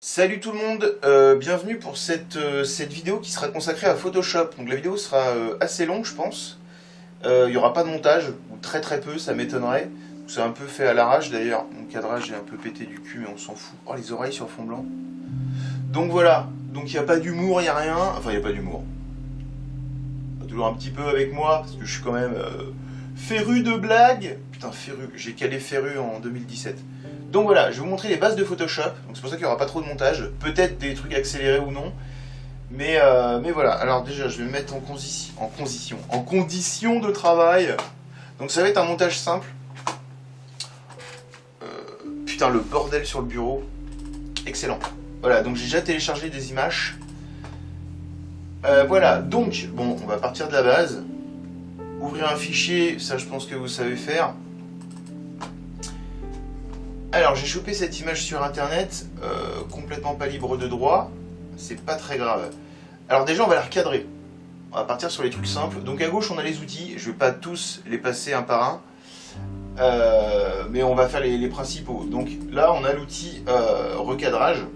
Salut tout le monde, bienvenue pour cette vidéo qui sera consacrée à Photoshop. Donc la vidéo sera assez longue je pense. Il n'y aura pas de montage, ou très très peu, ça m'étonnerait. C'est un peu fait à l'arrache d'ailleurs, mon cadrage est un peu pété du cul mais on s'en fout. Oh les oreilles sur fond blanc. Donc voilà, donc il n'y a pas d'humour, il n'y a rien. Enfin il n'y a pas d'humour. Toujours un petit peu avec moi, parce que je suis quand même féru de blagues. Putain féru, j'ai calé féru en 2017. Donc voilà, je vais vous montrer les bases de Photoshop. Donc c'est pour ça qu'il n'y aura pas trop de montage. Peut-être des trucs accélérés ou non. Mais voilà, alors déjà je vais me mettre en condition de travail. Donc ça va être un montage simple. Putain le bordel sur le bureau. Excellent. Voilà, donc j'ai déjà téléchargé des images. Voilà, donc bon, on va partir de la base. Ouvrir un fichier, ça je pense que vous savez faire. Alors j'ai chopé cette image sur internet, complètement pas libre de droit, c'est pas très grave. Alors déjà on va la recadrer, on va partir sur les trucs simples. Donc à gauche on a les outils, je vais pas tous les passer un par un, mais on va faire les principaux. Donc là on a l'outil recadrage,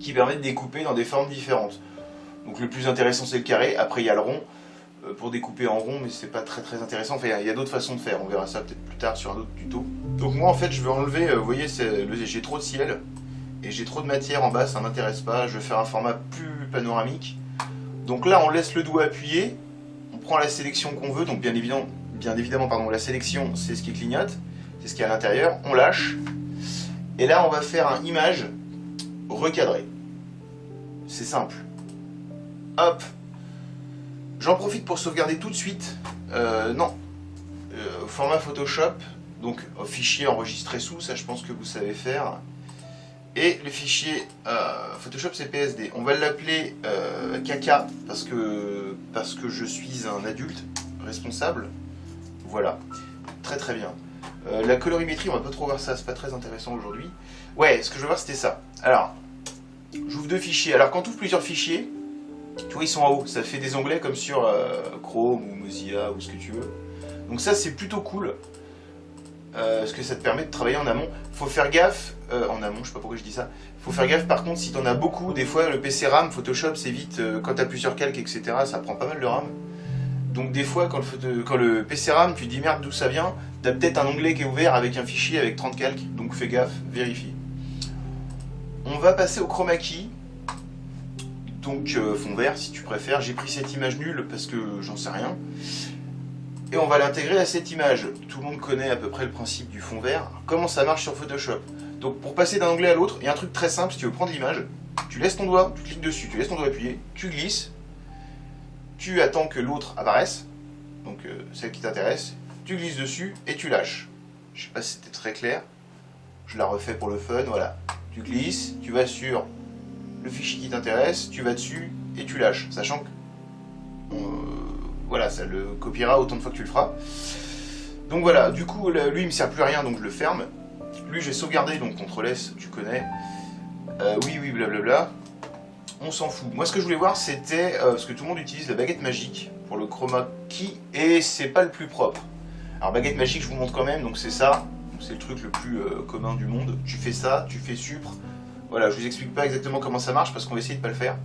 qui permet de découper dans des formes différentes. Donc le plus intéressant c'est le carré, après il y a le rond, pour découper en rond, mais c'est pas très intéressant. Enfin, il y a d'autres façons de faire, on verra ça peut-être plus tard sur un autre tuto. Donc moi en fait je vais enlever, vous voyez, j'ai trop de ciel et j'ai trop de matière en bas, ça m'intéresse pas, je vais faire un format plus panoramique. Donc là on laisse le doigt appuyé, on prend la sélection qu'on veut, donc bien évidemment pardon, la sélection c'est ce qui clignote, c'est ce qui est à l'intérieur, on lâche, et là on va faire un image recadré. C'est simple. Hop. J'en profite pour sauvegarder tout de suite. Non. Format Photoshop. Donc fichier enregistré sous, ça je pense que vous savez faire. Et le fichier Photoshop c'est PSD. On va l'appeler caca parce que je suis un adulte responsable. Voilà. Très bien. La colorimétrie, on va pas trop voir ça, c'est pas très intéressant aujourd'hui. Ouais, ce que je veux voir c'était ça. Alors, j'ouvre deux fichiers. Alors quand tu ouvres plusieurs fichiers, tu vois, ils sont en haut, ça fait des onglets comme sur Chrome ou Mozilla ou ce que tu veux. Donc ça, c'est plutôt cool, parce que ça te permet de travailler en amont. Faut faire gaffe, en amont, je sais pas pourquoi je dis ça. Faut faire gaffe par contre, si t'en as beaucoup, des fois le PC RAM, Photoshop, c'est vite, quand t'as plusieurs calques, etc., ça prend pas mal de RAM. Donc des fois, quand le PC RAM, tu te dis merde, d'où ça vient, t'as peut-être un onglet qui est ouvert avec un fichier avec 30 calques, donc fais gaffe, vérifie. On va passer au chroma key. Donc fond vert si tu préfères, j'ai pris cette image nulle parce que j'en sais rien. Et on va l'intégrer à cette image. Tout le monde connaît à peu près le principe du fond vert. Comment ça marche sur Photoshop. Donc pour passer d'un onglet à l'autre, il y a un truc très simple, si tu veux prendre l'image, tu laisses ton doigt, tu cliques dessus, tu laisses ton doigt appuyé, tu glisses, tu attends que l'autre apparaisse, donc celle qui t'intéresse, tu glisses dessus et tu lâches. Je sais pas si c'était très clair, je la refais pour le fun, voilà. Tu glisses, tu vas sur le fichier qui t'intéresse, tu vas dessus et tu lâches, sachant que voilà, ça le copiera autant de fois que tu le feras. Donc voilà, du coup lui il me sert plus à rien donc je le ferme. Lui j'ai sauvegardé donc CTRL S, tu connais. Oui blablabla. On s'en fout. Moi ce que je voulais voir c'était parce que tout le monde utilise la baguette magique pour le chroma key et c'est pas le plus propre. Alors baguette magique je vous montre quand même, donc c'est ça, c'est le truc le plus commun du monde. Tu fais ça, tu fais supre. Voilà, je vous explique pas exactement comment ça marche parce qu'on va essayer de pas le faire.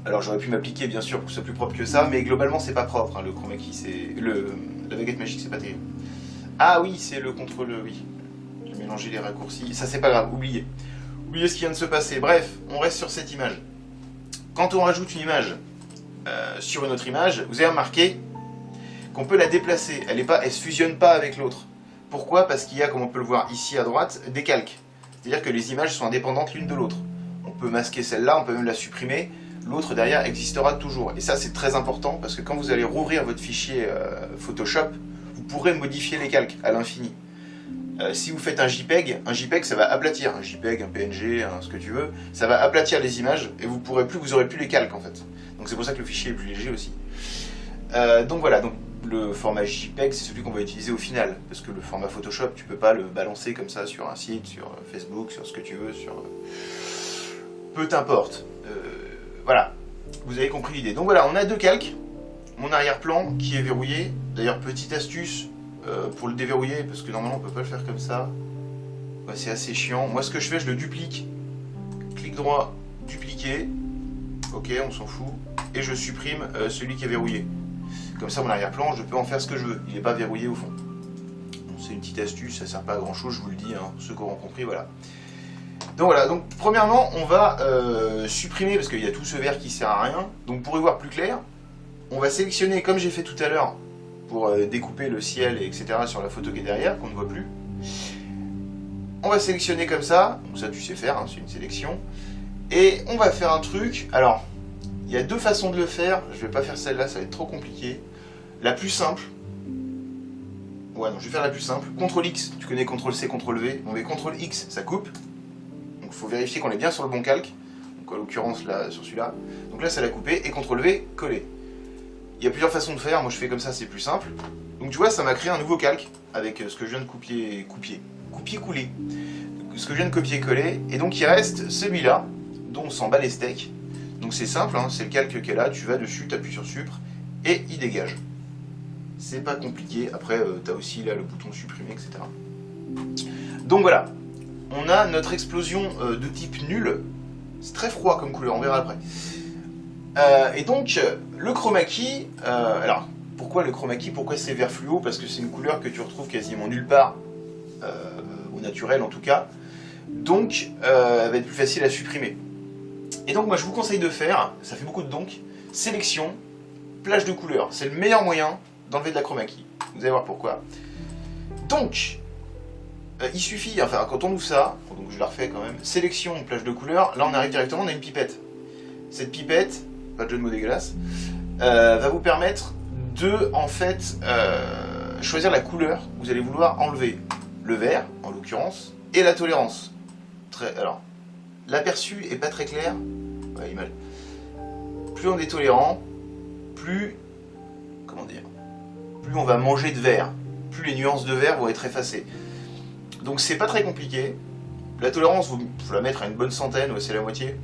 Alors j'aurais pu m'appliquer bien sûr pour que ce soit plus propre que ça, mais globalement c'est pas propre, hein, le chroma key, c'est la baguette magique c'est pas terrible. Ah oui, c'est le contrôle, oui. J'ai mélangé les raccourcis, ça c'est pas grave, oubliez. Oubliez ce qui vient de se passer. Bref, on reste sur cette image. Quand on rajoute une image sur une autre image, vous avez remarqué qu'on peut la déplacer, elle se fusionne pas avec l'autre. Pourquoi? Parce qu'il y a, comme on peut le voir ici à droite, des calques. C'est-à-dire que les images sont indépendantes l'une de l'autre. On peut masquer celle-là, on peut même la supprimer, l'autre derrière existera toujours. Et ça c'est très important parce que quand vous allez rouvrir votre fichier Photoshop, vous pourrez modifier les calques à l'infini. Si vous faites un JPEG ça va aplatir, un JPEG, un PNG, ce que tu veux, ça va aplatir les images et vous aurez plus les calques en fait. Donc c'est pour ça que le fichier est plus léger aussi. Donc voilà, donc le format JPEG c'est celui qu'on va utiliser au final, parce que le format Photoshop tu peux pas le balancer comme ça sur un site, sur Facebook, sur ce que tu veux, sur... peu t'importe. Voilà, vous avez compris l'idée. Donc voilà, on a deux calques, mon arrière-plan qui est verrouillé, d'ailleurs petite astuce pour le déverrouiller, parce que normalement on peut pas le faire comme ça, ouais, c'est assez chiant. Moi ce que je fais, je le duplique, droit, dupliquer. Ok, on s'en fout. Et je supprime celui qui est verrouillé. Comme ça, mon arrière-plan, je peux en faire ce que je veux. Il n'est pas verrouillé au fond. Bon, c'est une petite astuce, ça sert pas à grand chose, je vous le dis, hein, ceux qui auront compris, voilà. Donc voilà, donc premièrement, on va supprimer, parce qu'il y a tout ce vert qui sert à rien. Donc pour y voir plus clair, on va sélectionner, comme j'ai fait tout à l'heure, pour découper le ciel, etc. sur la photo qui est derrière, qu'on ne voit plus. On va sélectionner comme ça, donc ça tu sais faire, hein, c'est une sélection. Et on va faire un truc, alors, il y a deux façons de le faire, je vais pas faire celle-là, ça va être trop compliqué. La plus simple, ouais non, je vais faire la plus simple, CTRL X, tu connais CTRL C, CTRL V, on met CTRL X, ça coupe. Donc il faut vérifier qu'on est bien sur le bon calque, donc en l'occurrence là, sur celui-là. Donc là ça l'a coupé, et CTRL V, coller. Il y a plusieurs façons de faire, moi je fais comme ça, c'est plus simple. Donc tu vois, ça m'a créé un nouveau calque, avec ce que je viens de copier-couler. Ce que je viens de copier-coller, et donc il reste celui-là, dont on s'en bat les steaks. Donc c'est simple, hein, c'est le calque qui est là, tu vas dessus, tu appuies sur Supr, et il dégage. C'est pas compliqué, après tu as aussi là le bouton supprimer, etc. Donc voilà, on a notre explosion de type nul, c'est très froid comme couleur, on verra après. Et donc le chroma key, alors pourquoi le chroma key, pourquoi c'est vert fluo? Parce que c'est une couleur que tu retrouves quasiment nulle part, au naturel en tout cas, donc elle va être plus facile à supprimer. Et donc moi je vous conseille de faire, ça fait beaucoup de donc, sélection, plage de couleurs, c'est le meilleur moyen d'enlever de la chroma key. Vous allez voir pourquoi. Donc, il suffit, enfin quand on ouvre ça, donc je la refais quand même, sélection, plage de couleurs, là on arrive directement, on a une pipette. Cette pipette, pas de jeu de mots dégueulasse, va vous permettre de en fait choisir la couleur que vous allez vouloir enlever. Le vert, en l'occurrence, et la tolérance. Alors, l'aperçu est pas très clair, ouais, image. Plus on est tolérant, plus, comment dire, plus on va manger de vert, plus les nuances de vert vont être effacées. Donc c'est pas très compliqué. La tolérance, vous la mettre à une bonne centaine, ouais, c'est la moitié.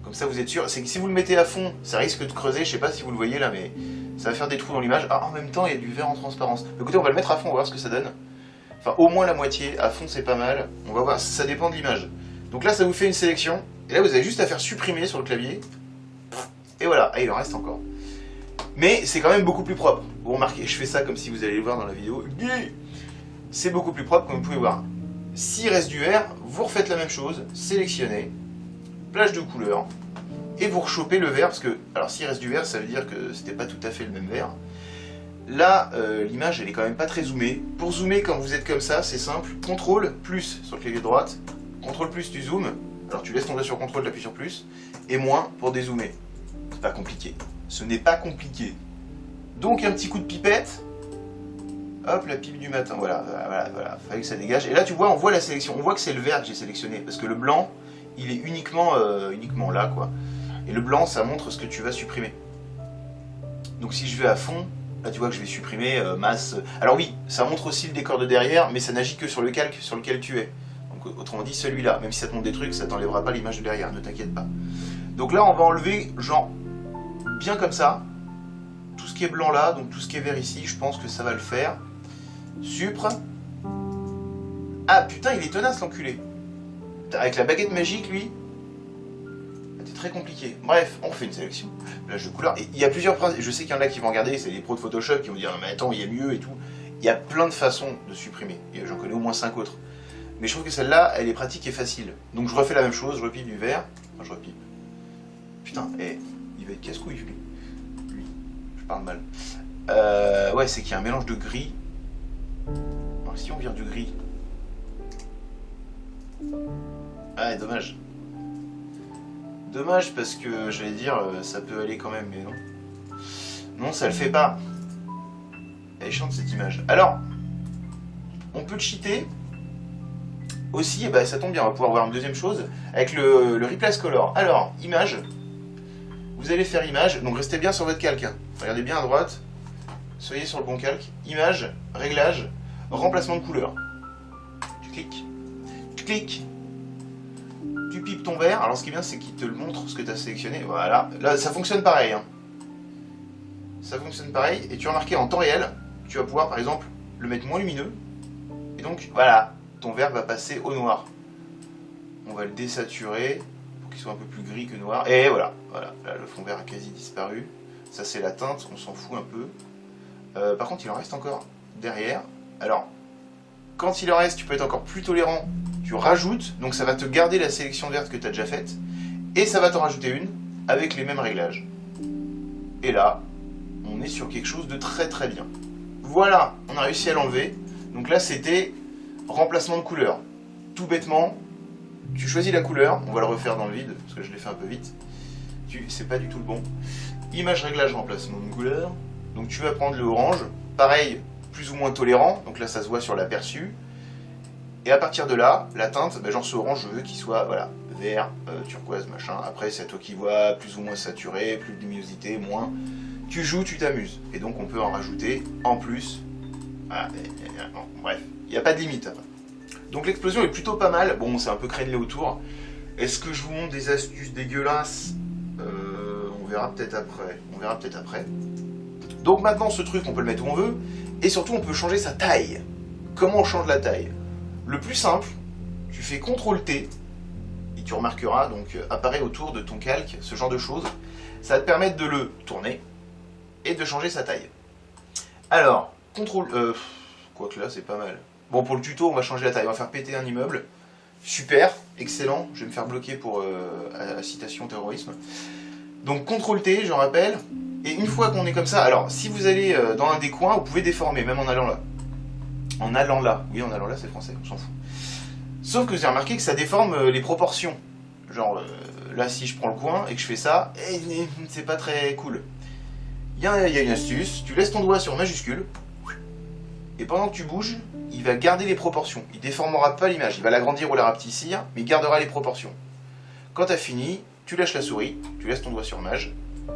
Comme ça vous êtes sûr. C'est que si vous le mettez à fond, ça risque de creuser, je sais pas si vous le voyez là, mais ça va faire des trous dans l'image. Ah, en même temps, il y a du vert en transparence. Écoutez, on va le mettre à fond, on va voir ce que ça donne. Enfin, au moins la moitié, à fond c'est pas mal. On va voir, ça dépend de l'image. Donc là, ça vous fait une sélection. Et là, vous avez juste à faire supprimer sur le clavier. Et voilà, et il en reste encore. Mais c'est quand même beaucoup plus propre. Vous remarquez, je fais ça comme si vous allez le voir dans la vidéo. C'est beaucoup plus propre, comme vous pouvez voir. S'il reste du vert, vous refaites la même chose. Sélectionnez, plage de couleurs, et vous rechopez le vert. Parce que, alors s'il reste du vert, ça veut dire que c'était pas tout à fait le même vert. Là, l'image, elle est quand même pas très zoomée. Pour zoomer, quand vous êtes comme ça, c'est simple. CTRL plus sur le clavier de droite. CTRL plus, tu zoomes. Alors tu laisses ton doigt sur CTRL, tu appuies sur plus. Et moins pour dézoomer. C'est pas compliqué. Ce n'est pas compliqué. Donc un petit coup de pipette. Hop, la pipe du matin. Voilà. Fallait que ça dégage. Et là, tu vois, on voit la sélection. On voit que c'est le vert que j'ai sélectionné. Parce que le blanc, il est uniquement là, quoi. Et le blanc, ça montre ce que tu vas supprimer. Donc si je vais à fond, là tu vois que je vais supprimer masse. Alors oui, ça montre aussi le décor de derrière, mais ça n'agit que sur le calque sur lequel tu es. Donc autrement dit, celui-là. Même si ça te montre des trucs, ça t'enlèvera pas l'image de derrière, ne t'inquiète pas. Donc là, on va enlever, genre, bien comme ça, tout ce qui est blanc là, donc tout ce qui est vert ici, je pense que ça va le faire. Supre. Ah putain, il est tenace l'enculé. Avec la baguette magique, lui, c'est très compliqué. Bref, on fait une sélection. Plage de couleurs. Et il y a plusieurs principes. Je sais qu'il y en a qui vont regarder, c'est des pros de Photoshop qui vont dire mais attends, il y a mieux et tout. Il y a plein de façons de supprimer. Et j'en connais au moins 5 autres. Mais je trouve que celle-là, elle est pratique et facile. Donc je refais la même chose, je repipe du vert. Enfin, je repipe. Putain, il va être casse-couille, lui. Je parle mal. Ouais, c'est qu'il y a un mélange de gris. Alors, si on vire du gris. Ah, dommage. Dommage parce que j'allais dire ça peut aller quand même, mais non. Non, ça le fait pas. Elle est chiante cette image. Alors, on peut cheater aussi, et bah, ça tombe bien, on va pouvoir voir une deuxième chose avec le Replace Color. Alors, image, vous allez faire image, donc restez bien sur votre calque. Hein. Regardez bien à droite, soyez sur le bon calque. Image, réglage, remplacement de couleur. Tu cliques. Tu pipes ton vert, alors ce qui est bien c'est qu'il te le montre ce que tu as sélectionné, voilà, là ça fonctionne pareil, hein. Ça fonctionne pareil, et tu vas remarquer en temps réel, tu vas pouvoir par exemple le mettre moins lumineux, et donc voilà, ton vert va passer au noir. On va le désaturer, qu'il soit un peu plus gris que noir. Et voilà, voilà, là le fond vert a quasi disparu. Ça c'est la teinte, on s'en fout un peu. Par contre il en reste encore derrière. Alors, quand il en reste, tu peux être encore plus tolérant. Tu rajoutes, donc ça va te garder la sélection verte que tu as déjà faite. Et ça va t'en rajouter une avec les mêmes réglages. Et là, on est sur quelque chose de très très bien. Voilà, on a réussi à l'enlever. Donc là c'était remplacement de couleur. Tout bêtement, tu choisis la couleur, on va le refaire dans le vide, parce que je l'ai fait un peu vite. C'est pas du tout le bon. Image réglage remplacement de couleur. Donc tu vas prendre le orange, pareil, plus ou moins tolérant, donc là ça se voit sur l'aperçu. Et à partir de là, la teinte, genre ce orange, je veux qu'il soit voilà, vert, turquoise, machin. Après c'est à toi qui vois, plus ou moins saturé, plus de luminosité, moins. Tu joues, tu t'amuses. Et donc on peut en rajouter en plus. Voilà, bon, bref, il n'y a pas de limite. Donc l'explosion est plutôt pas mal. Bon, c'est un peu crénelé autour. Est-ce que je vous montre des astuces dégueulasses? On verra peut-être après. On verra peut-être après. Donc maintenant, ce truc, on peut le mettre où on veut. Et surtout, on peut changer sa taille. Comment on change la taille? Le plus simple, tu fais CTRL-T. Et tu remarqueras, donc, apparaît autour de ton calque, ce genre de choses. Ça va te permettre de le tourner et de changer sa taille. Alors, CTRL... quoique là, c'est pas mal. Bon, pour le tuto, on va changer la taille. On va faire péter un immeuble. Super, excellent. Je vais me faire bloquer pour citation terrorisme. Donc, CTRL-T, je rappelle. Et une fois qu'on est comme ça, alors, si vous allez dans un des coins, vous pouvez déformer, même en allant là. En allant là. Oui, en allant là, c'est français, on s'en fout. Sauf que vous avez remarqué que ça déforme les proportions. Genre, là, si je prends le coin et que je fais ça, c'est pas très cool. Il y a une astuce. Tu laisses ton doigt sur majuscule. Et pendant que tu bouges, il va garder les proportions. Il déformera pas l'image. Il va l'agrandir ou la rapetissir, mais il gardera les proportions. Quand tu as fini, tu lâches la souris, tu laisses ton doigt sur Maj.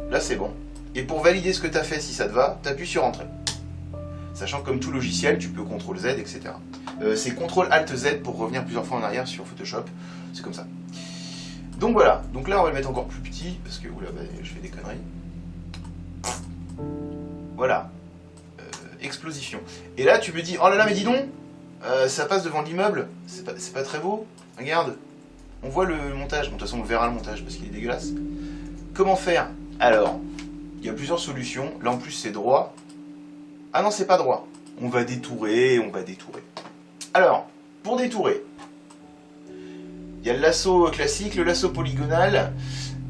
Là, c'est bon. Et pour valider ce que tu as fait, si ça te va, tu appuies sur Entrée. Sachant que comme tout logiciel, tu peux CTRL Z, etc. C'est CTRL ALT Z pour revenir plusieurs fois en arrière sur Photoshop. C'est comme ça. Donc voilà. Donc là, on va le mettre encore plus petit, parce que oula, je fais des conneries. Voilà. Explosion. Et là, tu me dis, oh là là, mais dis donc, ça passe devant l'immeuble, c'est pas très beau. Regarde, on voit le montage. Bon, de toute façon, on verra le montage parce qu'il est dégueulasse. Comment faire? Alors, il y a plusieurs solutions. Là, en plus, c'est droit. Ah non, c'est pas droit. On va détourer, on va détourer. Alors, pour détourer, il y a le lasso classique, le lasso polygonal.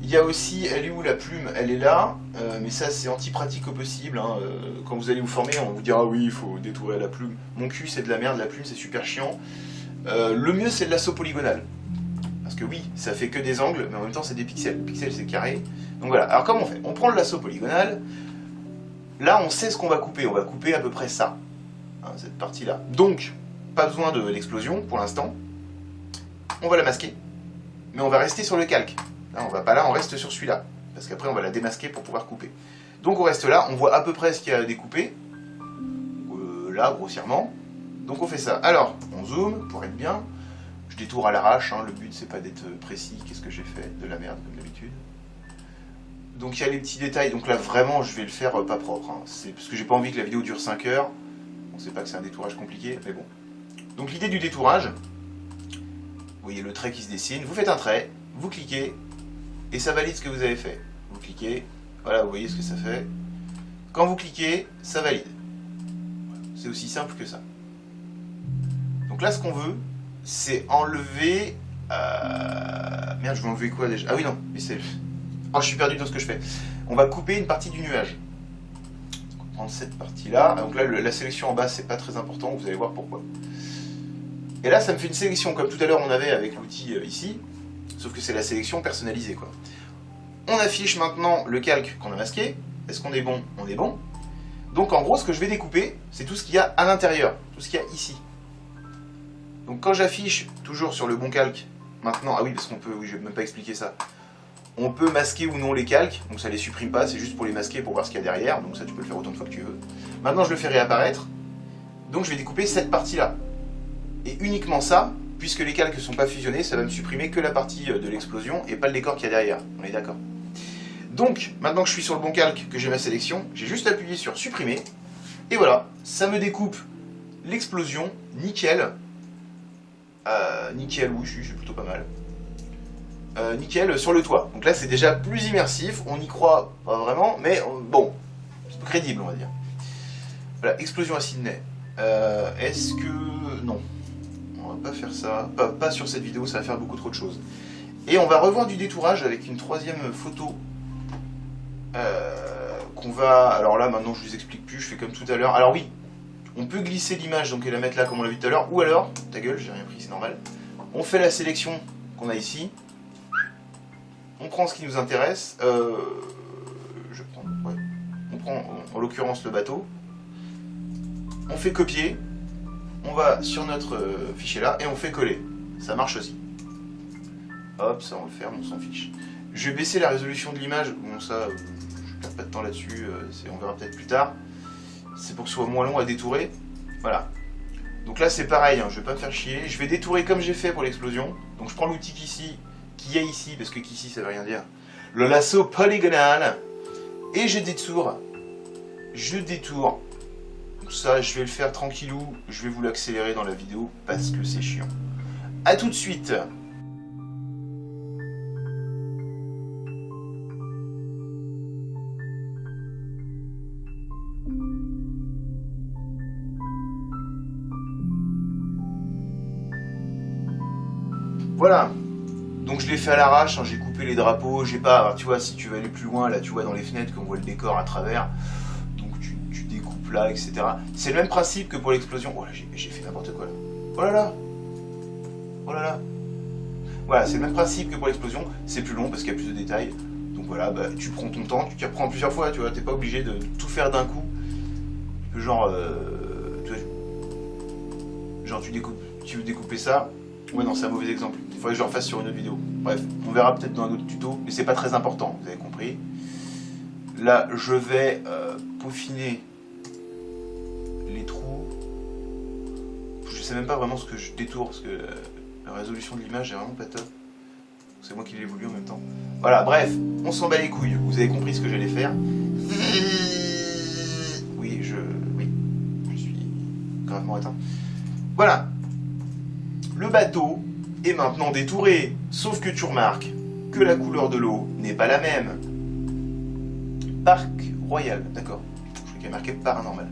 Il y a aussi, elle est où la plume? Elle est là, mais ça c'est anti-pratique au possible. Hein. Quand vous allez vous former, on vous dira oui, il faut détourer la plume. Mon cul c'est de la merde, la plume c'est super chiant. Le mieux c'est le lasso polygonal. Parce que oui, ça fait que des angles, mais en même temps c'est des pixels. Le pixel c'est carré. Donc voilà, alors comment on fait? On prend le lasso polygonal. Là on sait ce qu'on va couper. On va couper à peu près ça. Hein, cette partie-là. Donc, pas besoin de l'explosion pour l'instant. On va la masquer. Mais on va rester sur le calque. Là, on va pas là, on reste sur celui-là. Parce qu'après, on va la démasquer pour pouvoir couper. Donc, on reste là, on voit à peu près ce qu'il y a à découper. Là, grossièrement. Donc, on fait ça. Alors, on zoome pour être bien. Je détourne à l'arrache. Hein. Le but, c'est pas d'être précis. Qu'est-ce que j'ai fait? De la merde, comme d'habitude. Donc, il y a les petits détails. Donc là, vraiment, je vais le faire pas propre. Hein. C'est parce que j'ai pas envie que la vidéo dure 5 heures. On sait pas que c'est un détourage compliqué, mais bon. Donc, l'idée du détourage, vous voyez le trait qui se dessine. Vous faites un trait, vous cliquez. Et ça valide ce que vous avez fait. Vous cliquez, voilà, vous voyez ce que ça fait. Quand vous cliquez, ça valide. C'est aussi simple que ça. Donc là, ce qu'on veut, c'est enlever... Merde, je vais enlever quoi déjà? Ah oui, non, mais c'est... Oh, je suis perdu dans ce que je fais. On va couper une partie du nuage. On va prendre cette partie-là. Donc là, la sélection en bas, c'est pas très important, vous allez voir pourquoi. Et là, ça me fait une sélection, comme tout à l'heure on avait avec l'outil ici. Sauf que c'est la sélection personnalisée, quoi. On affiche maintenant le calque qu'on a masqué. Est-ce qu'on est bon? On est bon. Donc en gros, ce que je vais découper, c'est tout ce qu'il y a à l'intérieur, tout ce qu'il y a ici. Donc quand j'affiche toujours sur le bon calque, maintenant, ah oui, parce qu'on peut, oui, je vais même pas expliquer ça. On peut masquer ou non les calques, donc ça les supprime pas, c'est juste pour les masquer pour voir ce qu'il y a derrière, donc ça tu peux le faire autant de fois que tu veux. Maintenant je le fais réapparaître, donc je vais découper cette partie-là. Et uniquement ça, puisque les calques ne sont pas fusionnés, ça va me supprimer que la partie de l'explosion et pas le décor qu'il y a derrière. On est d'accord? Donc, maintenant que je suis sur le bon calque, que j'ai ma sélection, j'ai juste appuyé sur supprimer. Et voilà, ça me découpe l'explosion, nickel. Nickel, oui, c'est plutôt pas mal. nickel sur le toit. Donc là c'est déjà plus immersif, on y croit pas vraiment, mais bon, c'est crédible on va dire. Voilà, explosion à Sydney. Est-ce que... Non, on va pas faire ça, pas sur cette vidéo, ça va faire beaucoup trop de choses. Et on va revoir du détourage avec une troisième photo qu'on va... Alors là maintenant je vous explique plus, je fais comme tout à l'heure. Alors oui, on peut glisser l'image donc et la mettre là comme on l'a vu tout à l'heure, ou alors, ta gueule, j'ai rien pris, c'est normal. On fait la sélection qu'on a ici. On prend ce qui nous intéresse. Je prends, ouais. On prend en l'occurrence le bateau. On fait copier. On va sur notre fichier là et on fait coller. Ça marche aussi. Hop, ça on va le faire, mais on s'en fiche. Je vais baisser la résolution de l'image. Bon, ça, je perds pas de temps là-dessus. On verra peut-être plus tard. C'est pour que ce soit moins long à détourer. Voilà. Donc là c'est pareil, hein, je vais pas me faire chier. Je vais détourer comme j'ai fait pour l'explosion. Donc je prends l'outil qui est ici, parce que qu'ici ça veut rien dire. Le lasso polygonal. Et je détourne. Je détourne. Donc ça je vais le faire tranquillou. Je vais vous l'accélérer dans la vidéo parce que c'est chiant. A tout de suite. Voilà, donc je l'ai fait à l'arrache, hein, j'ai coupé les drapeaux, j'ai pas, alors, tu vois, si tu veux aller plus loin, là tu vois dans les fenêtres qu'on voit le décor à travers, donc tu découpes là, etc. C'est le même principe que pour l'explosion. Oh là, j'ai fait n'importe quoi là. Oh là là. Oh là là. Voilà, c'est le même principe que pour l'explosion, c'est plus long parce qu'il y a plus de détails. Donc voilà, bah, tu prends ton temps, tu t'y reprends plusieurs fois, tu vois, t'es pas obligé de tout faire d'un coup. Genre, tu veux découper ça. Ouais non, c'est un mauvais exemple. Il faudrait que je le refasse sur une autre vidéo. Bref, on verra peut-être dans un autre tuto, mais c'est pas très important, vous avez compris. Là, je vais peaufiner les trous. Je sais même pas vraiment ce que je détourne, parce que la résolution de l'image est vraiment pas top. C'est moi qui l'ai voulu en même temps. Voilà, bref, on s'en bat les couilles. Vous avez compris ce que j'allais faire. Oui, je suis gravement atteint. Voilà. Le bateau est maintenant détouré, sauf que tu remarques que la couleur de l'eau n'est pas la même. Parc Royal, d'accord. Je crois qu'il y a marqué paranormal.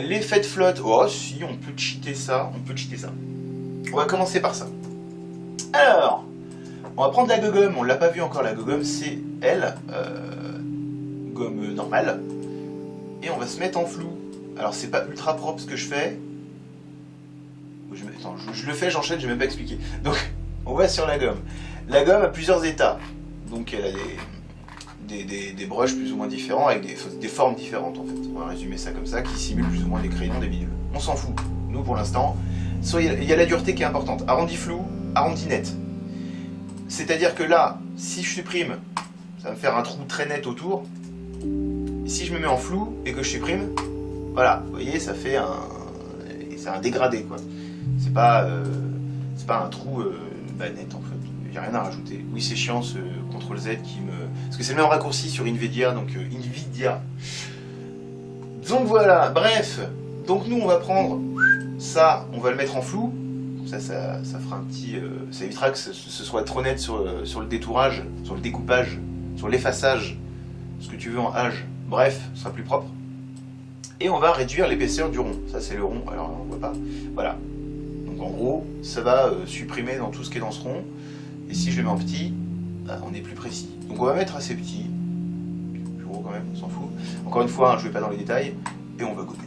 L'effet de flotte, oh si, on peut cheater ça, On va commencer par ça. Alors, on va prendre la gogomme, on l'a pas vu encore la gogomme, c'est elle, gomme normale. Et on va se mettre en flou. Alors c'est pas ultra propre ce que je fais. Attends, je le fais, j'enchaîne, j'ai même pas expliqué. Donc, on va sur la gomme. La gomme a plusieurs états. Donc, elle a des brushes plus ou moins différents, avec des formes différentes, en fait. On va résumer ça comme ça, qui simulent plus ou moins des crayons, des bidules. On s'en fout. Nous, pour l'instant, il y a la dureté qui est importante. Arrondi flou, arrondi net. C'est-à-dire que là, si je supprime, ça va me faire un trou très net autour. Et si je me mets en flou et que je supprime, voilà, vous voyez, ça fait un dégradé, quoi. C'est pas un trou net en fait, il n'y a rien à rajouter. Oui c'est chiant ce CTRL-Z qui me... Parce que c'est le même raccourci sur Nvidia, donc Nvidia. Donc voilà, bref. Donc nous on va prendre ça, on va le mettre en flou. Ça fera un petit... ça évitera que ce soit trop net sur le détourage, sur le découpage, sur l'effaçage, ce que tu veux en âge. Bref, ce sera plus propre. Et on va réduire l'épaisseur du rond. Ça c'est le rond, alors on voit pas. Voilà. Donc en gros, ça va supprimer dans tout ce qui est dans ce rond. Et si je le mets en petit, bah, on est plus précis. Donc on va mettre assez petit. Plus gros quand même, on s'en fout. Encore une fois, hein, je ne vais pas dans les détails. Et on va gommer.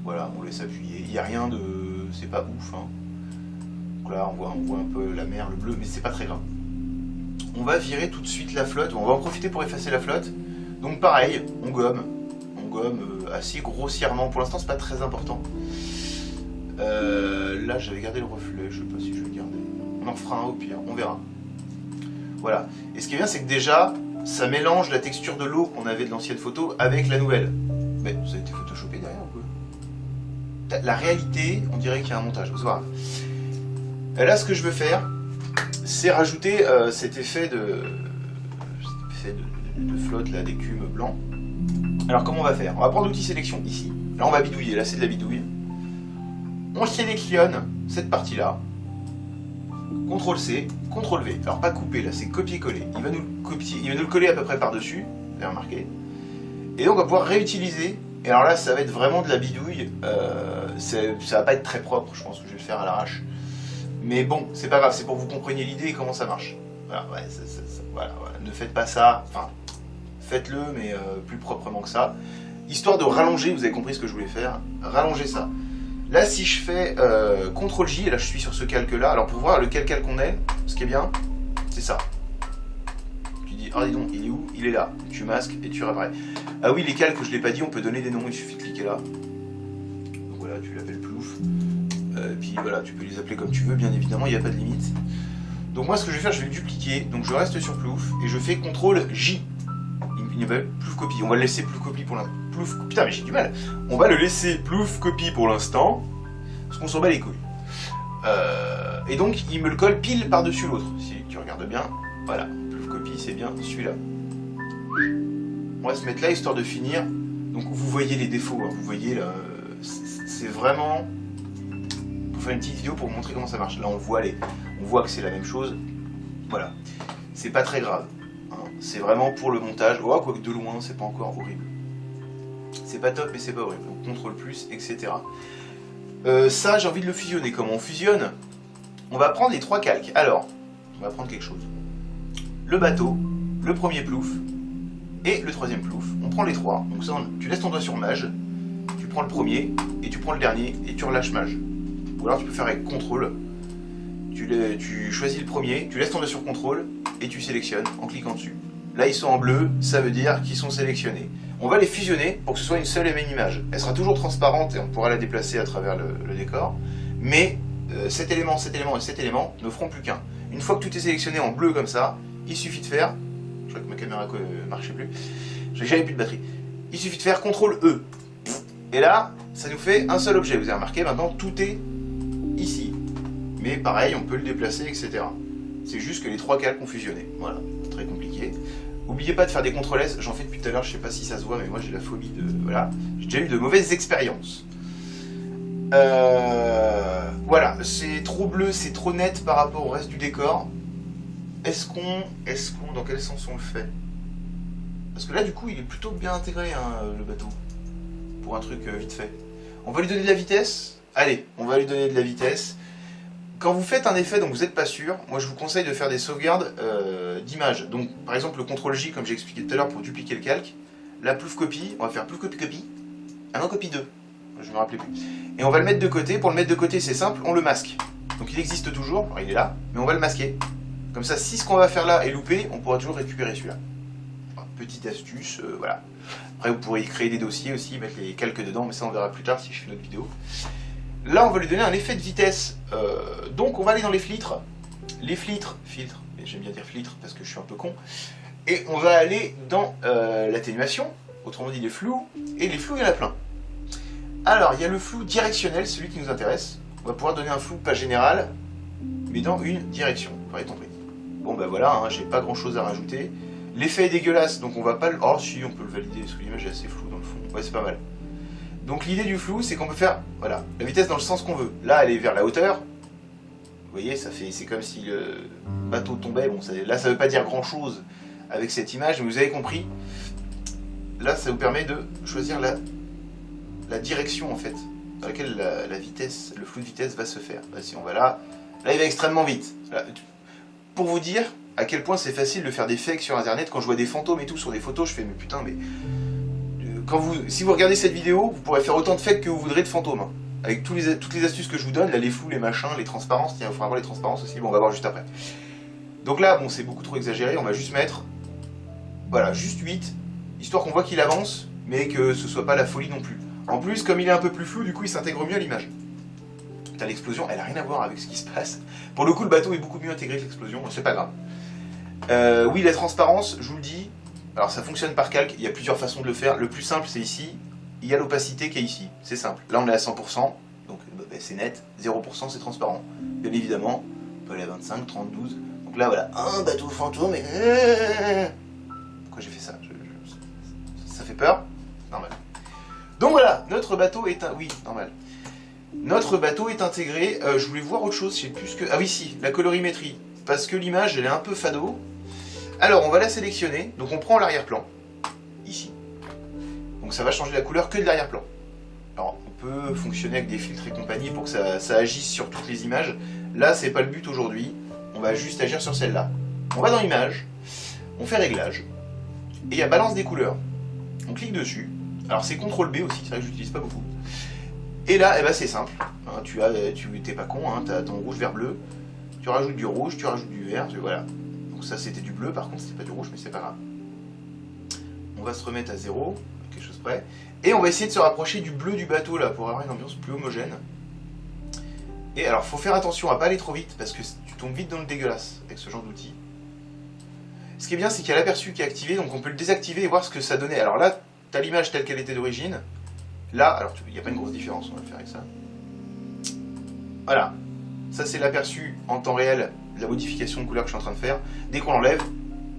Voilà, on laisse appuyer. Il n'y a rien de... C'est pas ouf. Hein. Donc là, on voit un peu la mer, le bleu, mais c'est pas très grave. On va virer tout de suite la flotte. On va en profiter pour effacer la flotte. Donc pareil, on gomme. On gomme assez grossièrement. Pour l'instant, c'est pas très important. Là, j'avais gardé le reflet. Je sais pas si je vais le garder. On en fera un au pire. On verra. Voilà. Et ce qui est bien, c'est que déjà, ça mélange la texture de l'eau qu'on avait de l'ancienne photo avec la nouvelle. Mais ça a été photoshopé derrière ou quoi? La réalité, on dirait qu'il y a un montage. C'est pas grave. Et là, ce que je veux faire, c'est rajouter cet effet de flotte, là, d'écume blanc. Alors, comment on va faire? On va prendre l'outil sélection ici. Là, on va bidouiller. Là, c'est de la bidouille. On sélectionne cette partie-là. CTRL-C, CTRL V. Alors pas couper là, c'est copier-coller. Il va nous le coller à peu près par-dessus, vous avez remarqué. Et donc on va pouvoir réutiliser. Et alors là, ça va être vraiment de la bidouille. Ça va pas être très propre, je pense que je vais le faire à l'arrache. Mais bon, c'est pas grave, c'est pour que vous compreniez l'idée et comment ça marche. Voilà, ouais, voilà. Ne faites pas ça, enfin, faites-le, mais plus proprement que ça. Histoire de rallonger, vous avez compris ce que je voulais faire, rallonger ça. Là, si je fais CTRL-J, et là je suis sur ce calque-là, alors pour voir lequel calque on est, ce qui est bien, c'est ça. Tu dis, ah dis donc, il est où? Il est là. Tu masques et tu réapparais. Ah oui, les calques, je ne l'ai pas dit, on peut donner des noms, il suffit de cliquer là. Donc voilà, tu l'appelles Plouf. Puis voilà, tu peux les appeler comme tu veux, bien évidemment, il n'y a pas de limite. Donc moi, ce que je vais faire, je vais le dupliquer. Donc je reste sur Plouf et je fais CTRL-J. Il va Plouf copie. On va le laisser Plouf copie pour l'instant. Putain, mais j'ai du mal. On va le laisser Plouf copie pour l'instant, parce qu'on s'en bat les couilles. Et donc, il me le colle pile par-dessus l'autre. Si tu regardes bien, voilà. Plouf copie, c'est bien celui-là. On va se mettre là, histoire de finir. Donc, vous voyez les défauts. Hein. Vous voyez, là, c'est vraiment... Pour faire une petite vidéo pour vous montrer comment ça marche. Là, on voit que c'est la même chose. Voilà. C'est pas très grave. C'est vraiment pour le montage. Oh, quoique de loin, c'est pas encore horrible. C'est pas top, mais c'est pas horrible. Donc, CTRL+, etc. Ça, j'ai envie de le fusionner. Comment on fusionne? On va prendre les 3 calques. Alors, on va prendre quelque chose. Le bateau, le premier Plouf et le troisième Plouf. On prend les 3. Donc ça, tu laisses ton doigt sur Mage, tu prends le premier et tu prends le dernier et tu relâches Mage. Ou alors tu peux faire avec CTRL. Tu choisis le premier, tu laisses ton doigt sur CTRL et tu sélectionnes en cliquant dessus. Là, ils sont en bleu, ça veut dire qu'ils sont sélectionnés. On va les fusionner pour que ce soit une seule et même image. Elle sera toujours transparente et on pourra la déplacer à travers le décor. Mais cet élément, cet élément et cet élément ne feront plus qu'un. Une fois que tout est sélectionné en bleu comme ça, il suffit de faire... Je crois que ma caméra ne marchait plus. J'avais plus de batterie. Il suffit de faire CTRL-E. Et là, ça nous fait un seul objet. Vous avez remarqué, maintenant tout est ici. Mais pareil, on peut le déplacer, etc. C'est juste que les 3 calques ont fusionné. Voilà, très compliqué. N'oubliez pas de faire des CTRL-S, j'en fais depuis tout à l'heure, je sais pas si ça se voit, mais moi j'ai la phobie de... Voilà, j'ai déjà eu de mauvaises expériences. Voilà, c'est trop bleu, c'est trop net par rapport au reste du décor. Dans quel sens on le fait? Parce que là du coup il est plutôt bien intégré, hein, le bateau. Pour un truc vite fait. On va lui donner de la vitesse. Allez, on va lui donner de la vitesse. Quand vous faites un effet dont vous n'êtes pas sûr, moi je vous conseille de faire des sauvegardes d'image. Donc par exemple le CTRL-J comme j'ai expliqué tout à l'heure pour dupliquer le calque. La Plouf copie, on va faire Plouf copie. Ah non, copie 2. Je me rappelais plus. Et on va le mettre de côté. Pour le mettre de côté c'est simple, on le masque. Donc il existe toujours, alors il est là, mais on va le masquer. Comme ça si ce qu'on va faire là est loupé, on pourra toujours récupérer celui-là. Petite astuce, voilà. Après vous pourrez y créer des dossiers aussi, mettre les calques dedans, mais ça on verra plus tard si je fais une autre vidéo. Là, on va lui donner un effet de vitesse. Donc, on va aller dans les filtres. Les filtres, mais j'aime bien dire filtres parce que je suis un peu con. Et on va aller dans l'atténuation, autrement dit les flous. Et les flous, il y en a plein. Alors, il y a le flou directionnel, celui qui nous intéresse. On va pouvoir donner un flou pas général, mais dans une direction. Vous avez compris. Bon, ben voilà, hein, j'ai pas grand chose à rajouter. L'effet est dégueulasse, donc on va pas le... Oh, si, on peut le valider, parce que l'image est assez floue dans le fond. Ouais, c'est pas mal. Donc l'idée du flou, c'est qu'on peut faire, voilà, la vitesse dans le sens qu'on veut. Là, elle est vers la hauteur. Vous voyez, c'est comme si le bateau tombait. Bon, là, ça veut pas dire grand-chose avec cette image, mais vous avez compris. Là, ça vous permet de choisir la direction, en fait, dans laquelle la vitesse, le flou de vitesse va se faire. Là, si on va là, il va extrêmement vite. Là, pour vous dire à quel point c'est facile de faire des fakes sur Internet, quand je vois des fantômes et tout sur des photos, je fais, mais putain, mais... si vous regardez cette vidéo, vous pourrez faire autant de fakes que vous voudrez de fantômes. Hein. Avec toutes les astuces que je vous donne, là, les flous, les machins, les transparences, tiens, il faudra voir les transparences aussi, bon, on va voir juste après. Donc là, bon, c'est beaucoup trop exagéré, on va juste mettre, voilà, juste 8, histoire qu'on voit qu'il avance, mais que ce soit pas la folie non plus. En plus, comme il est un peu plus flou, du coup, il s'intègre mieux à l'image. Putain, l'explosion, elle a rien à voir avec ce qui se passe. Pour le coup, le bateau est beaucoup mieux intégré que l'explosion, c'est pas grave. Oui, la transparence, je vous le dis, alors ça fonctionne par calque, il y a plusieurs façons de le faire. Le plus simple c'est ici, il y a l'opacité qui est ici, c'est simple. Là on est à 100%, donc c'est net, 0% c'est transparent. Bien évidemment, on peut aller à 25, 30, 12. Donc là voilà, un bateau fantôme et... Pourquoi j'ai fait ça? Ça fait peur? Normal. Donc voilà, notre bateau est oui, normal. Notre bateau est intégré, je voulais voir autre chose, je sais plus ce que... Ah oui si, la colorimétrie. parce que l'image elle est un peu fado. Alors on va la sélectionner, donc on prend l'arrière-plan, ici. Donc ça va changer la couleur que de l'arrière-plan. Alors on peut fonctionner avec des filtres et compagnie pour que ça agisse sur toutes les images. Là c'est pas le but aujourd'hui, on va juste agir sur celle-là. On va dans Images, on fait Réglages, et il y a Balance des couleurs. On clique dessus, alors c'est CTRL B aussi, c'est vrai que je l'utilise pas beaucoup. Et là, eh ben, c'est simple, hein, tu t'es pas con, hein, tu as ton rouge, vert, bleu, tu rajoutes du rouge, tu rajoutes du vert, voilà. Donc ça c'était du bleu, par contre c'était pas du rouge, mais c'est pas grave. On va se remettre à 0, quelque chose près, et on va essayer de se rapprocher du bleu du bateau là, pour avoir une ambiance plus homogène. Et alors faut faire attention à pas aller trop vite, parce que tu tombes vite dans le dégueulasse avec ce genre d'outil. Ce qui est bien, c'est qu'il y a l'aperçu qui est activé, donc on peut le désactiver et voir ce que ça donnait. Alors là, tu as l'image telle qu'elle était d'origine. Là, alors il n'y a pas une grosse différence, on va le faire avec ça. Voilà, ça c'est l'aperçu en temps réel de la modification de couleur que je suis en train de faire. Dès qu'on l'enlève,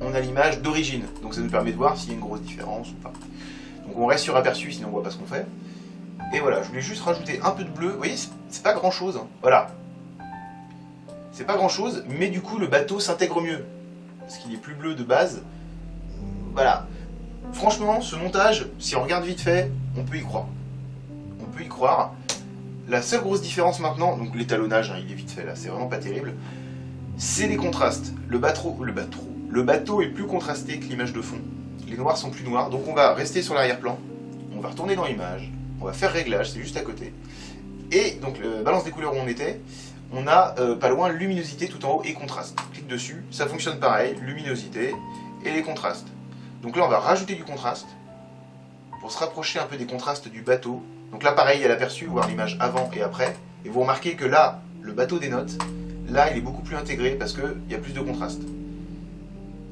on a l'image d'origine, donc ça nous permet de voir s'il y a une grosse différence ou pas. Donc on reste sur aperçu, sinon on voit pas ce qu'on fait. Et voilà, je voulais juste rajouter un peu de bleu. Vous voyez, c'est pas grand chose, hein. Voilà. C'est pas grand chose, mais du coup le bateau s'intègre mieux. Parce qu'il est plus bleu de base. Voilà. Franchement, ce montage, si on regarde vite fait, on peut y croire. On peut y croire. La seule grosse différence maintenant, donc l'étalonnage, hein, il est vite fait là, c'est vraiment pas terrible, c'est les contrastes. Le bateau est plus contrasté que l'image de fond. Les noirs sont plus noirs, donc on va rester sur l'arrière-plan. On va retourner dans Images. On va faire Réglage, c'est juste à côté. Et donc, le balance des couleurs où on était, on a pas loin luminosité tout en haut et contraste. Clique dessus, ça fonctionne pareil, luminosité et les contrastes. Donc là on va rajouter du contraste pour se rapprocher un peu des contrastes du bateau. Donc là pareil, il y a l'aperçu, voir l'image avant et après. Et vous remarquez que là, le bateau dénote, là il est beaucoup plus intégré parce qu'il y a plus de contraste.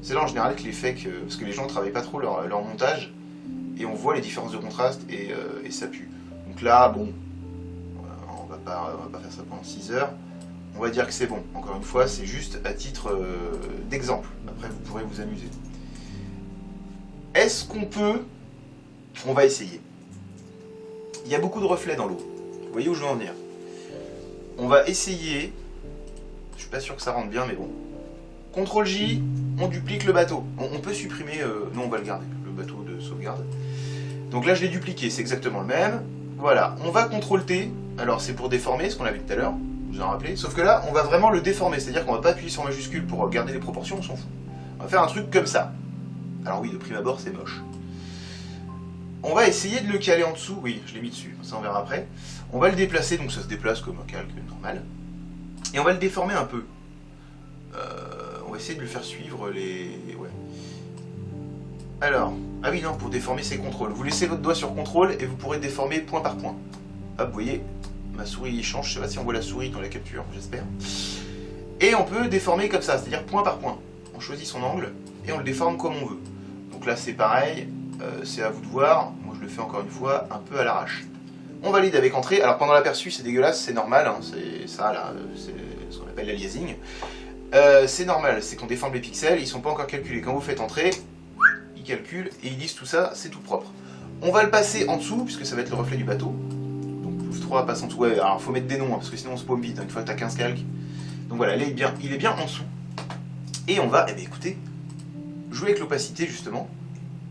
C'est là en général que les fakes, parce que les gens ne travaillent pas trop leur montage, et on voit les différences de contraste et ça pue. Donc là, bon, on va pas faire ça pendant 6 heures. On va dire que c'est bon. Encore une fois, c'est juste à titre d'exemple. Après, vous pourrez vous amuser. Est-ce qu'on peut... On va essayer. Il y a beaucoup de reflets dans l'eau. Vous voyez où je veux en venir? On va essayer... Je suis pas sûr que ça rentre bien, mais bon. CTRL J, on duplique le bateau. On peut supprimer... Non, on va le garder, le bateau de sauvegarde. Donc là, je l'ai dupliqué, c'est exactement le même. Voilà, on va CTRL T. Alors, c'est pour déformer, ce qu'on a vu tout à l'heure. Vous en rappelez? Sauf que là, on va vraiment le déformer. C'est-à-dire qu'on va pas appuyer sur majuscule pour garder les proportions, on s'en fout. On va faire un truc comme ça. Alors oui, de prime abord, c'est moche. On va essayer de le caler en dessous. Oui, je l'ai mis dessus, ça on verra après. On va le déplacer, donc ça se déplace comme un calque normal. Et on va le déformer un peu. On va essayer de lui faire suivre les... Ouais. Alors, ah oui, non, pour déformer, c'est CTRL. Vous laissez votre doigt sur CTRL et vous pourrez déformer point par point. Hop, vous voyez, ma souris change. Je sais pas si on voit la souris dans la capture, j'espère. Et on peut déformer comme ça, c'est-à-dire point par point. On choisit son angle et on le déforme comme on veut. Donc là, c'est pareil. C'est à vous de voir. Moi, je le fais encore une fois un peu à l'arrache. On valide avec entrée. Alors, pendant l'aperçu, c'est dégueulasse, c'est normal. Hein, c'est ça, là, c'est ce qu'on appelle l'aliasing. C'est normal, c'est qu'on déforme les pixels, ils sont pas encore calculés. Quand vous faites entrer, ils calculent et ils disent tout ça, c'est tout propre. On va le passer en dessous, puisque ça va être le reflet du bateau. Donc, pouce 3 passe en dessous. Ouais, alors, faut mettre des noms, hein, parce que sinon on se paume vite, hein, une fois que t'as 15 calques. Donc voilà, là, il est bien en dessous. Et on va, eh bien, écoutez, jouer avec l'opacité, justement.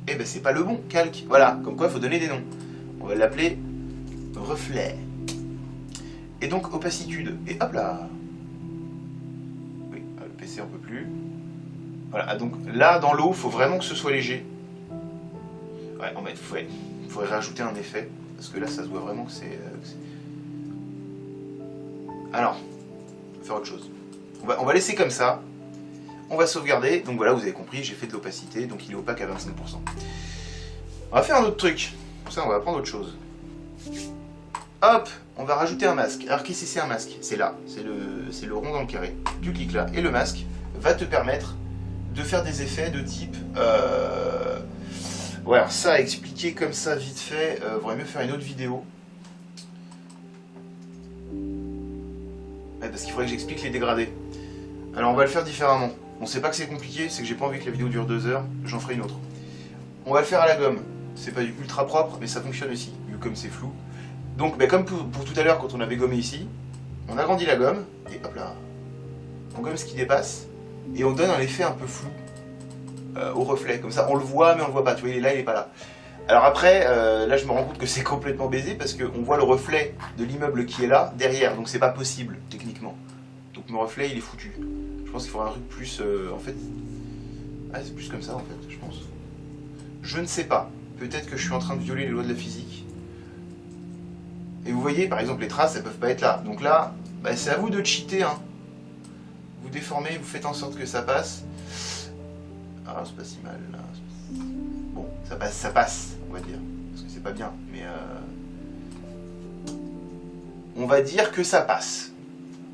Eh ben c'est pas le bon calque. Voilà, comme quoi il faut donner des noms. On va l'appeler reflet. Et donc opacitude. Et hop là. Oui, le PC on peut plus. Voilà, donc là dans l'eau, il faut vraiment que ce soit léger. Ouais, il faudrait rajouter un effet. Parce que là ça se voit vraiment que c'est... Alors, on va faire autre chose. On va laisser comme ça. On va sauvegarder, donc voilà, vous avez compris, j'ai fait de l'opacité, donc il est opaque à 25%. On va faire un autre truc, pour ça on va prendre autre chose. Hop, on va rajouter un masque. Alors qu'est-ce que c'est un masque? C'est là, c'est le rond dans le carré. Tu cliques là, et le masque va te permettre de faire des effets de type... Ouais, alors ça, à expliquer comme ça vite fait, vaudrait mieux faire une autre vidéo. Ouais, parce qu'il faudrait que j'explique les dégradés. Alors on va le faire différemment. On sait pas que c'est compliqué, c'est que j'ai pas envie que la vidéo dure 2 heures, j'en ferai une autre. On va le faire à la gomme. C'est pas du ultra propre, mais ça fonctionne aussi, vu comme c'est flou. Donc, bah, comme pour tout à l'heure, quand on avait gommé ici, on agrandit la gomme, et hop là, on gomme ce qui dépasse, et on donne un effet un peu flou au reflet. Comme ça, on le voit, mais on le voit pas. Tu vois, il est là, il est pas là. Alors après, là, je me rends compte que c'est complètement baisé parce qu'on voit le reflet de l'immeuble qui est là derrière. Donc c'est pas possible, techniquement. Donc mon reflet, il est foutu. Je pense qu'il faudra un truc plus... en fait... Ah, c'est plus comme ça, en fait, je pense. Je ne sais pas. Peut-être que je suis en train de violer les lois de la physique. Et vous voyez, par exemple, les traces, elles peuvent pas être là. Donc là, bah, c'est à vous de cheater, hein. Vous déformez, vous faites en sorte que ça passe. Ah, c'est pas si mal, là. Bon, ça passe, on va dire. Parce que c'est pas bien, mais... On va dire que ça passe.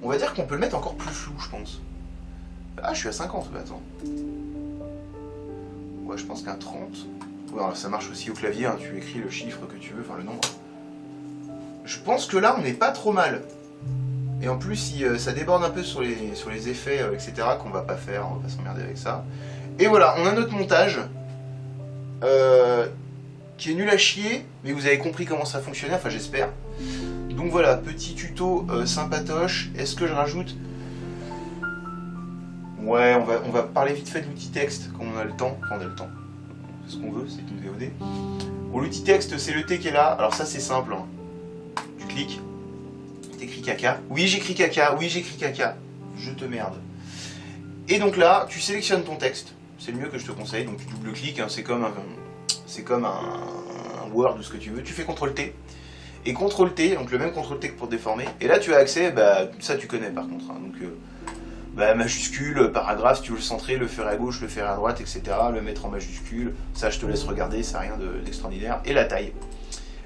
On va dire qu'on peut le mettre encore plus flou, je pense. Ah, je suis à 50, bah attends. Ouais, je pense qu'un 30... Ouais, ça marche aussi au clavier, hein, tu écris le chiffre que tu veux, enfin le nombre. Je pense que là, on n'est pas trop mal. Et en plus, si, ça déborde un peu sur les effets, etc., qu'on va pas faire, on va pas s'emmerder avec ça. Et voilà, on a notre montage, qui est nul à chier, mais vous avez compris comment ça fonctionnait, enfin j'espère. Donc voilà, petit tuto sympatoche. Est-ce que je rajoute... Ouais, on va parler vite fait de l'outil texte, quand on a le temps. Quand on a le temps. C'est ce qu'on veut, c'est une VOD. Bon, l'outil texte, c'est le T qui est là. Alors ça, c'est simple. Hein. Tu cliques. T'écris caca. Oui, j'écris caca. Oui, j'écris caca. Je te merde. Et donc là, tu sélectionnes ton texte. C'est le mieux que je te conseille. Donc tu double-cliques. Hein. C'est comme un Word ou ce que tu veux. Tu fais CTRL-T. Et CTRL-T, donc le même CTRL-T que pour déformer. Et là, tu as accès, bah, ça tu connais par contre. Hein. Donc, bah, majuscule, paragraphe, si tu veux le centrer, le faire à gauche, le faire à droite, etc. Le mettre en majuscule. Ça, je te laisse regarder, ça n'a rien d'extraordinaire. Et la taille.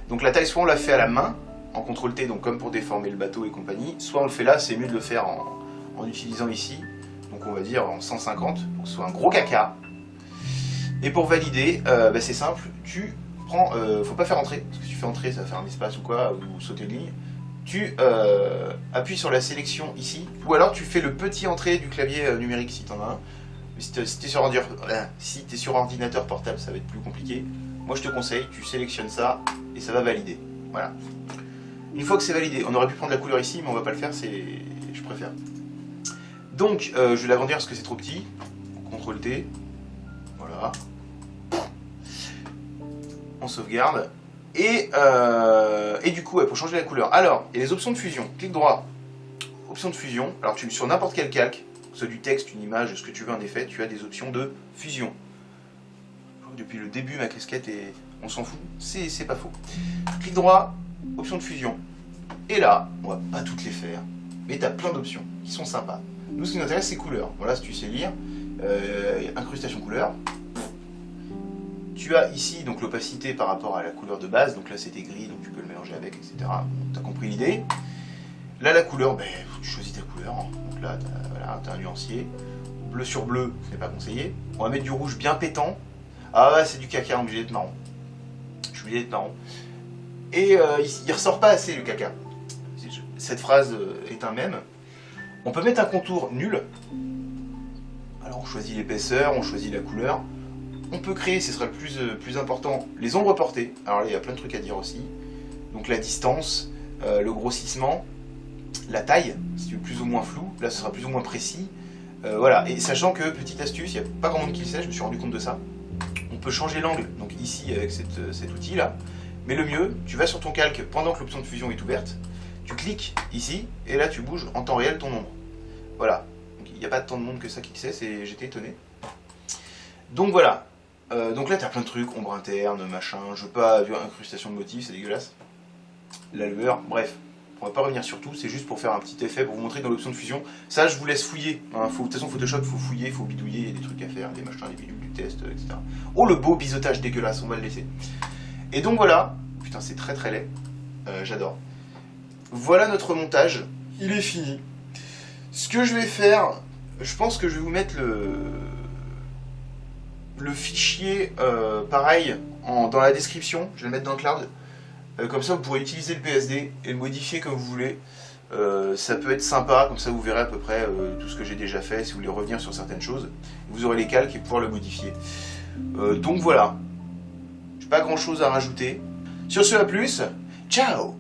Donc la taille, soit on la fait à la main, en CTRL-T, donc comme pour déformer le bateau et compagnie, soit on le fait là, c'est mieux de le faire en utilisant ici. Donc on va dire en 150, pour que ce soit un gros caca. Et pour valider, bah, c'est simple, tu prends, faut pas faire entrer, parce que si tu fais entrer, ça va faire un espace ou quoi, ou sauter une ligne. Tu appuies sur la sélection ici, ou alors tu fais le petit entrée du clavier numérique si tu en as un. Si tu es sur ordinateur portable, ça va être plus compliqué. Moi je te conseille, tu sélectionnes ça et ça va valider. Voilà. Une fois que c'est validé, on aurait pu prendre la couleur ici, mais on va pas le faire, je préfère. Donc je vais l'agrandir parce que c'est trop petit. CTRL-T. Voilà. On sauvegarde. Et du coup, ouais, pour changer la couleur. Alors, il y a les options de fusion. Clic droit, option de fusion. Alors, sur n'importe quel calque, que ce soit du texte, une image, ce que tu veux, un effet, tu as des options de fusion. Depuis le début, ma casquette est... On s'en fout, c'est pas faux. Clic droit, option de fusion. Et là, on va pas toutes les faire, mais tu as plein d'options qui sont sympas. Nous, ce qui nous intéresse, c'est couleur. Voilà, si tu sais lire. Incrustation couleur. Tu as ici donc l'opacité par rapport à la couleur de base, donc là c'était gris, donc tu peux le mélanger avec, etc. Bon, tu as compris l'idée. Là la couleur, ben, tu choisis ta couleur, hein. Donc là tu as un nuancier. Bleu sur bleu, ce n'est pas conseillé. On va mettre du rouge bien pétant. Ah ouais, c'est du caca, obligé d'être marron. Je suis obligé d'être marron. Et il ressort pas assez le caca. Cette phrase est un mème. On peut mettre un contour nul. Alors on choisit l'épaisseur, on choisit la couleur. On peut créer, ce sera le plus important, les ombres portées. Alors là, il y a plein de trucs à dire aussi. Donc la distance, le grossissement, la taille, si tu veux plus ou moins flou. Là, ce sera plus ou moins précis. Voilà, et sachant que, petite astuce, il n'y a pas grand monde qui le sait, je me suis rendu compte de ça. On peut changer l'angle, donc ici, avec cet outil-là. Mais le mieux, tu vas sur ton calque pendant que l'option de fusion est ouverte. Tu cliques ici, et là, tu bouges en temps réel ton ombre. Voilà. Il n'y a pas tant de monde que ça qui le sait, j'étais étonné. Donc voilà. Donc là, tu as plein de trucs, ombre interne, machin, je veux pas incrustation de motifs, c'est dégueulasse. La lueur, bref, on va pas revenir sur tout, c'est juste pour faire un petit effet, pour vous montrer dans l'option de fusion. Ça, je vous laisse fouiller. Hein. De toute façon, Photoshop, il faut fouiller, il faut bidouiller, il y a des trucs à faire, des machins, des bidules, du test, etc. Oh, le beau biseautage dégueulasse, on va le laisser. Et donc voilà, putain, c'est très très laid, j'adore. Voilà notre montage, il est fini. Ce que je vais faire, je pense que je vais vous mettre le fichier pareil dans la description, je vais le mettre dans le cloud. Comme ça vous pourrez utiliser le PSD et le modifier comme vous voulez. Ça peut être sympa, comme ça vous verrez à peu près tout ce que j'ai déjà fait, si vous voulez revenir sur certaines choses. Vous aurez les calques et pouvoir le modifier. Donc voilà, j'ai pas grand chose à rajouter. Sur ce, à plus, ciao!